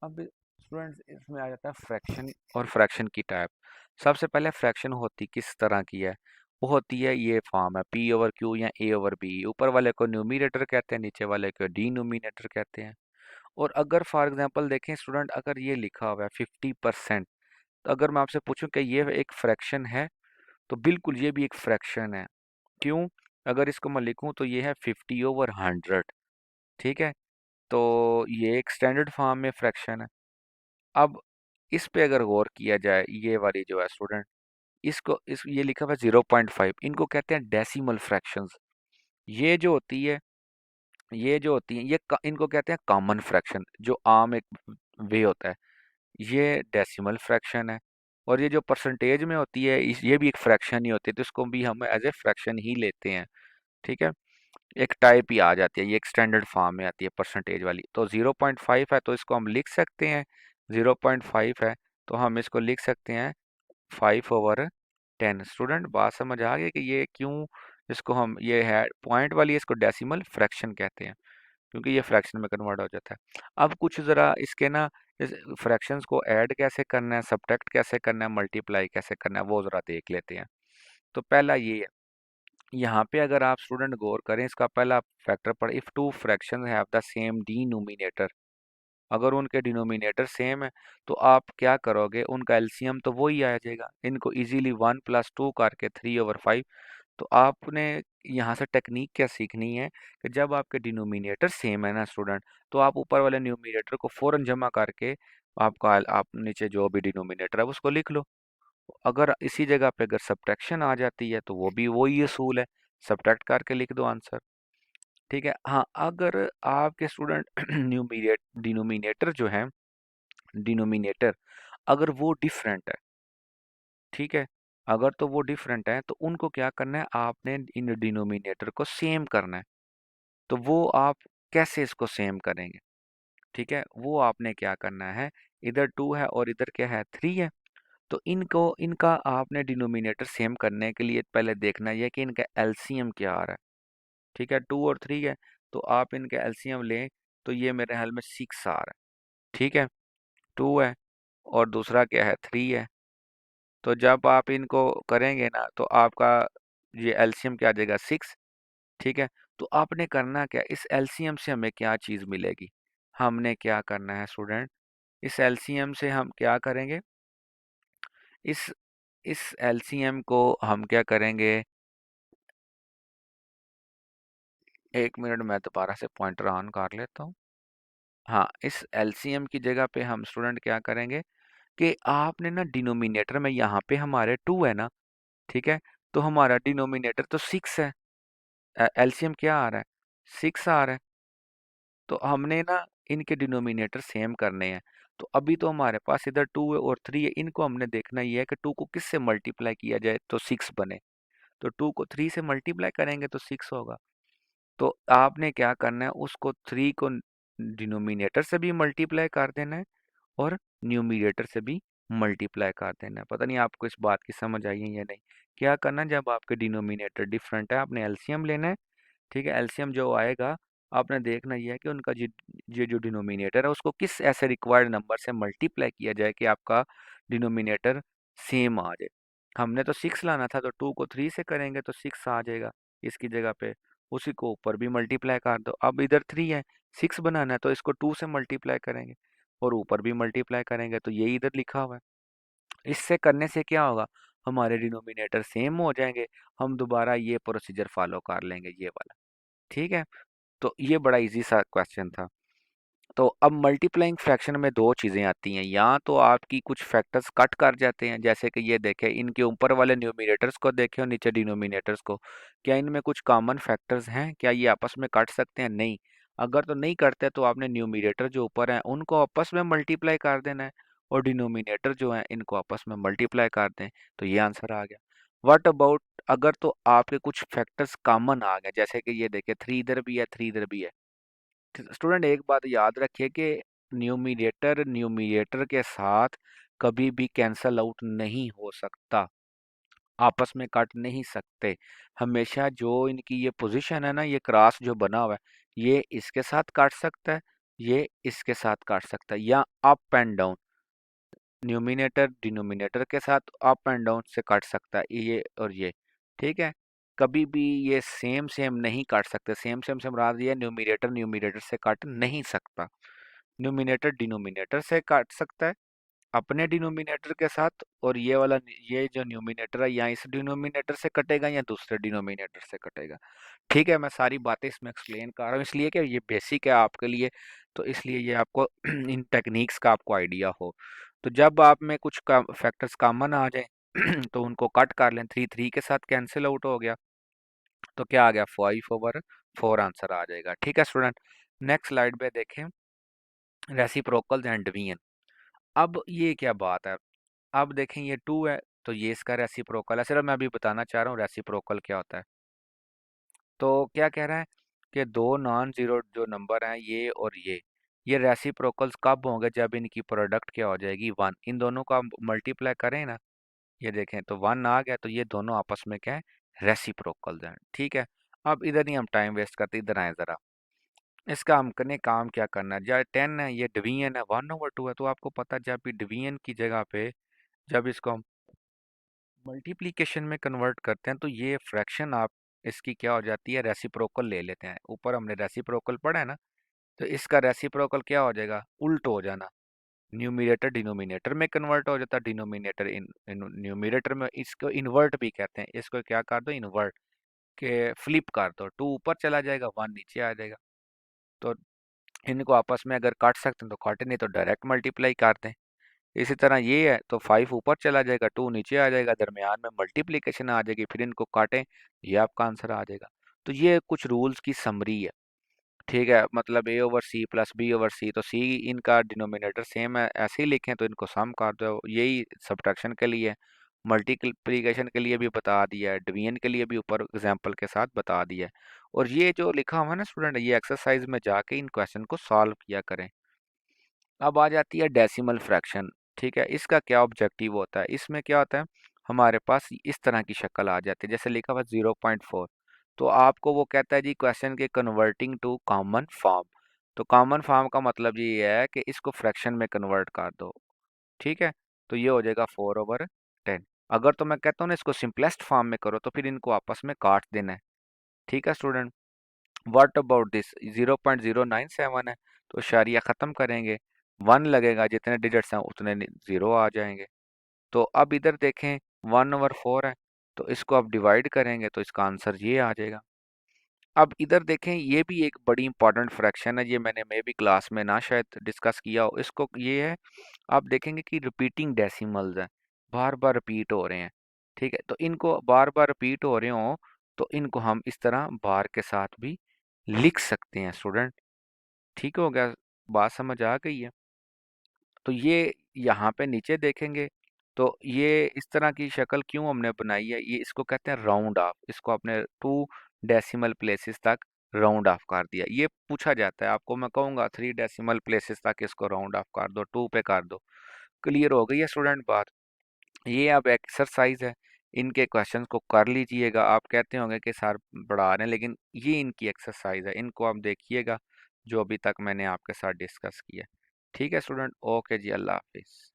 अब स्टूडेंट्स इसमें आ जाता है फ्रैक्शन और फ्रैक्शन की टाइप। सबसे पहले फ्रैक्शन होती किस तरह की है? वो होती है ये फॉर्म है पी ओवर क्यू या ए ओवर बी। ऊपर वाले को न्यूमिनेटर कहते हैं, नीचे वाले को डिनोमिनेटर कहते हैं। और अगर फॉर एग्जांपल देखें स्टूडेंट, अगर ये लिखा हुआ है 50%, तो अगर मैं आपसे पूछूं कि ये एक फ्रैक्शन है, तो बिल्कुल ये भी एक फ्रैक्शन है। क्यों? अगर इसको मैं लिखूं तो ये है 50/100। ठीक है, तो ये एक स्टैंडर्ड फॉर्म में फ्रैक्शन है। अब इस पे अगर गौर किया जाए, ये वाली जो है स्टूडेंट, इसको इस ये लिखा हुआ है 0.5, इनको कहते हैं डेसिमल फ्रैक्शंस। ये जो होती है ये जो होती है इनको कहते हैं कॉमन फ्रैक्शन, जो आम एक वे होता है। ये डेसिमल फ्रैक्शन है। और ये जो परसेंटेज में होती है ये भी एक फ्रैक्शन ही होती है, तो इसको भी हम एज ए फ्रैक्शन ही लेते हैं। ठीक है, एक टाइप ही आ जाती है, ये एक स्टैंडर्ड फॉर्म में आती है परसेंटेज वाली। तो 0.5 है तो इसको हम लिख सकते हैं, 0.5 है तो हम इसको लिख सकते हैं 5/10। स्टूडेंट बात समझ आ गई कि ये क्यों इसको हम, ये है पॉइंट वाली, इसको डेसिमल फ्रैक्शन कहते हैं, क्योंकि ये फ्रैक्शन में कन्वर्ट हो जाता है। अब कुछ ज़रा इसके ना, इस फ्रैक्शंस को ऐड कैसे करना है, सब्ट्रैक्ट कैसे करना है, मल्टीप्लाई कैसे करना है, वो ज़रा देख लेते हैं। तो पहला ये है, यहाँ पे अगर आप स्टूडेंट गौर करें, इसका पहला फैक्टर पढ़, if two fractions have the same denominator. अगर उनके डिनोमिनेटर सेम है तो आप क्या करोगे, उनका एलसीएम तो वही आ जाएगा। इनको इजीली 1+2 करके 3/5। तो आपने यहाँ से टेक्निक क्या सीखनी है कि जब आपके डिनोमिनेटर सेम है ना स्टूडेंट, तो आप ऊपर वाले न्यूमिनेटर को फौरन जमा करके आपका आप नीचे जो भी डिनोमिनेटर है उसको लिख लो। अगर इसी जगह पे अगर सब्ट्रैक्शन आ जाती है तो वो भी वही असूल है, सब्ट्रैक्ट करके लिख दो आंसर। ठीक है, हाँ अगर आपके स्टूडेंट न्यूमिनेट डिनोमिनेटर जो है, डिनोमिनेटर अगर वो डिफरेंट है, ठीक है, अगर तो वो डिफरेंट है तो उनको क्या करना है, आपने इन डिनोमिनेटर को सेम करना है। तो वो आप कैसे इसको सेम करेंगे? ठीक है, वो आपने क्या करना है, इधर 2 है और इधर क्या है, 3 है। तो इनको इनका आपने डिनोमिनेटर सेम करने के लिए पहले देखना यह कि इनका एलसीएम क्या आ रहा है। ठीक है, 2 और 3 है, तो आप इनका एलसीएम लें तो ये मेरे ख्याल में 6 आ रहा है। ठीक है, 2 है और दूसरा क्या है, 3 है। तो जब आप इनको करेंगे ना तो आपका ये एलसीएम क्या आ जाएगा, 6। ठीक है, तो आपने करना क्या, इस एलसीएम से हमें क्या चीज़ मिलेगी, हमने क्या करना है स्टूडेंट, इस एलसीएम से हम क्या करेंगे, इस इस एलसीएम को हम क्या करेंगे, 1 मिनट मैं दोबारा से पॉइंटर ऑन कर लेता हूँ। हाँ, इस एलसीएम की जगह पे हम स्टूडेंट क्या करेंगे कि आपने ना डिनोमिनेटर में, यहाँ पे हमारे 2 है ना, ठीक है, तो हमारा डिनोमिनेटर तो 6 है, एलसीएम क्या आ रहा है, 6 आ रहा है। तो हमने ना इनके डिनोमिनेटर सेम करने हैं। तो अभी तो हमारे पास इधर 2 है और 3 है, इनको हमने देखना ये है कि 2 को किससे मल्टीप्लाई किया जाए तो 6 बने। तो 2 को 3 से मल्टीप्लाई करेंगे तो 6 होगा। तो आपने क्या करना है, उसको 3 को डिनोमिनेटर से भी मल्टीप्लाई कर देना है और न्यूमिनेटर से भी मल्टीप्लाई कर देना है। पता नहीं आपको इस बात की समझ आई है या नहीं। क्या करना है, जब आपके डिनोमिनेटर डिफरेंट है आपने एलसीएम लेना है। ठीक है, एलसीएम जो आएगा आपने देखना ये है कि उनका ये जो डिनोमिनेटर है उसको किस ऐसे रिक्वायर्ड नंबर से मल्टीप्लाई किया जाए कि आपका डिनोमिनेटर सेम आ जाए। हमने तो 6 लाना था, तो 2 को 3 से करेंगे तो 6 आ जाएगा इसकी जगह पे। उसी को ऊपर भी मल्टीप्लाई कर दो। अब इधर 3 है, 6 बनाना है तो इसको 2 से मल्टीप्लाई करेंगे और ऊपर भी मल्टीप्लाई करेंगे, तो यही इधर लिखा हुआ है। इससे करने से क्या होगा, हमारे डिनोमिनेटर सेम हो जाएंगे। हम दोबारा ये प्रोसीजर फॉलो कर लेंगे, ये वाला। ठीक है, तो ये बड़ा इजी सा क्वेश्चन था। तो अब मल्टीप्लाइंग फ्रैक्शन में दो चीज़ें आती हैं, या तो आपकी कुछ फैक्टर्स कट कर जाते हैं, जैसे कि ये देखें, इनके ऊपर वाले न्यूमिनेटर्स को देखें और नीचे डिनोमिनेटर्स को, क्या इनमें कुछ कॉमन फैक्टर्स हैं, क्या ये आपस में कट सकते हैं, नहीं। अगर तो नहीं करते तो आपने न्यूमिनेटर जो ऊपर हैं उनको आपस में मल्टीप्लाई कर देना है और डिनोमिनेटर जो है इनको आपस में मल्टीप्लाई कर दें, तो ये आंसर आ गया। व्हाट अबाउट, अगर तो आपके कुछ फैक्टर्स कॉमन आ गए, जैसे कि ये देखें 3 इधर भी है 3 इधर भी है। स्टूडेंट एक बात याद रखिए कि न्यूमिनेटर न्यूमिनेटर के साथ कभी भी कैंसल आउट नहीं हो सकता, आपस में काट नहीं सकते। हमेशा जो इनकी ये पोजीशन है ना, ये क्रॉस जो बना हुआ है, ये इसके साथ काट सकता है, ये इसके साथ काट सकता है, या up and down, numerator denominator के साथ अप एंड डाउन से काट सकता है, ये और ये। ठीक है, कभी भी ये सेम सेम नहीं काट सकते। सेम सेम से मुराद ये न्यूमिनेटर न्यूमिनेटर से काट नहीं सकता। न्यूमिनेटर डिनोमिनेटर से काट सकता है अपने डिनोमिनेटर के साथ, और ये वाला, ये जो न्यूमिनेटर है या इस डिनोमिनेटर से कटेगा या दूसरे डिनोमिनेटर से कटेगा। ठीक है, मैं सारी बातें इसमें एक्सप्लेन कर रहा हूँ इसलिए कि ये बेसिक है आपके लिए, तो इसलिए ये आपको इन टेक्निक्स का आपको आइडिया हो। तो जब आप में कुछ का फैक्टर्स कॉमन आ जाए तो उनको कट कर लें, थ्री थ्री के साथ कैंसिल आउट हो गया, तो क्या आ गया, 5/4 आंसर आ जाएगा। ठीक है स्टूडेंट, नेक्स्ट स्लाइड पे देखें, रेसिप्रोकल्स एंड डिवीजन। अब ये क्या बात है, अब देखें ये टू है तो ये इसका रेसिप्रोकल है। सिर्फ मैं अभी बताना चाह रहा हूँ रेसिप्रोकल क्या होता है। तो क्या कह रहा है कि दो नॉन जीरो जो नंबर हैं ये और ये रेसिप्रोकल्स कब होंगे, जब इनकी प्रोडक्ट क्या हो जाएगी, वन। इन दोनों का मल्टीप्लाई करें ना, ये देखें तो वन आ गया, तो ये दोनों आपस में क्या है, रेसिप्रोकल्स हैं। ठीक है, अब इधर नहीं हम टाइम वेस्ट करते, इधर आए ज़रा। इसका हम करने काम क्या करना है, जब 10 है ये डिवीजन है, 1/2 है, तो आपको पता है जब भी डिवीजन की जगह पे जब इसको हम मल्टीप्लिकेशन में कन्वर्ट करते हैं तो ये फ्रैक्शन आप इसकी क्या हो जाती है, रेसिप्रोकल ले लेते हैं। ऊपर हमने रेसिप्रोकल पढ़ा है ना, तो इसका रेसिप्रोकल क्या हो जाएगा, उल्ट हो जाना। न्यूमिनेटर डिनोमिनेटर में कन्वर्ट हो जाता है, डिनोमिनेटर इन न्यूमिनेटर में। इसको इन्वर्ट भी कहते हैं, इसको क्या कर दो, इन्वर्ट के फ्लिप कर दो, टू ऊपर चला जाएगा, वन नीचे आ जाएगा। तो इनको आपस में अगर काट सकते हैं तो काटे, नहीं तो डायरेक्ट मल्टीप्लाई कर दें। इसी तरह ये है तो 5 ऊपर चला जाएगा, 2 नीचे आ जाएगा, दरमियान में मल्टीप्लिकेशन आ जाएगी, फिर इनको काटें, ये आपका आंसर आ जाएगा। तो ये कुछ रूल्स की समरी है। ठीक है, मतलब a/c + b/c, तो c इनका डिनोमिनेटर सेम है, ऐसे ही लिखें तो इनको सम कर दो। यही सब्ट्रैक्शन के लिए, मल्टीप्लिकेशन के लिए भी बता दिया है, डिवीजन के लिए भी ऊपर एग्जांपल के साथ बता दिया है। और ये जो लिखा हुआ है ना स्टूडेंट, ये एक्सरसाइज में जाके इन क्वेश्चन को सॉल्व किया करें। अब आ जाती है डेसिमल फ्रैक्शन। ठीक है, इसका क्या ऑब्जेक्टिव होता है, इसमें क्या होता है, हमारे पास इस तरह की शक्ल आ जाती है, जैसे लिखा हुआ 0.4। तो आपको वो कहता है जी क्वेश्चन के कन्वर्टिंग टू कॉमन फॉर्म। तो कॉमन फॉर्म का मतलब ये है कि इसको फ्रैक्शन में कन्वर्ट कर दो। ठीक है, तो ये हो जाएगा 4/10। अगर तो मैं कहता हूँ ना इसको सिंपलेस्ट फॉर्म में करो, तो फिर इनको आपस में काट देना है। ठीक है स्टूडेंट, व्हाट अबाउट दिस, 0.097 है, तो इशारिया ख़त्म करेंगे, वन लगेगा, जितने डिजिट्स हैं उतने ज़ीरो आ जाएंगे। तो अब इधर देखें, 1/4 है, तो इसको अब डिवाइड करेंगे तो इसका आंसर ये आ जाएगा। अब इधर देखें, ये भी एक बड़ी इंपॉर्टेंट फ्रैक्शन है, ये मैंने मे भी क्लास में ना शायद डिस्कस किया हो। इसको ये है, आप देखेंगे कि रिपीटिंग डेसिमल्स हैं, बार बार रिपीट हो रहे हैं। ठीक है, तो इनको बार बार रिपीट हो रहे हो, तो इनको हम इस तरह बार के साथ भी लिख सकते हैं स्टूडेंट। ठीक हो गया, बात समझ आ गई है। तो ये यहाँ पे नीचे देखेंगे, तो ये इस तरह की शक्ल क्यों हमने बनाई है, ये इसको कहते हैं राउंड ऑफ। इसको आपने 2 डेसिमल प्लेसेस तक राउंड ऑफ कर दिया। ये पूछा जाता है आपको, मैं कहूँगा 3 डेसिमल प्लेसेस तक इसको राउंड ऑफ कर दो, 2 पे कर दो। क्लियर हो गई है स्टूडेंट बात। ये अब एक्सरसाइज है, इनके क्वेश्चंस को कर लीजिएगा। आप कहते होंगे कि सर पढ़ा रहे हैं, लेकिन ये इनकी एक्सरसाइज है, इनको आप देखिएगा जो अभी तक मैंने आपके साथ डिस्कस किया। ठीक है स्टूडेंट, ओके जी, अल्लाह हाफिज़।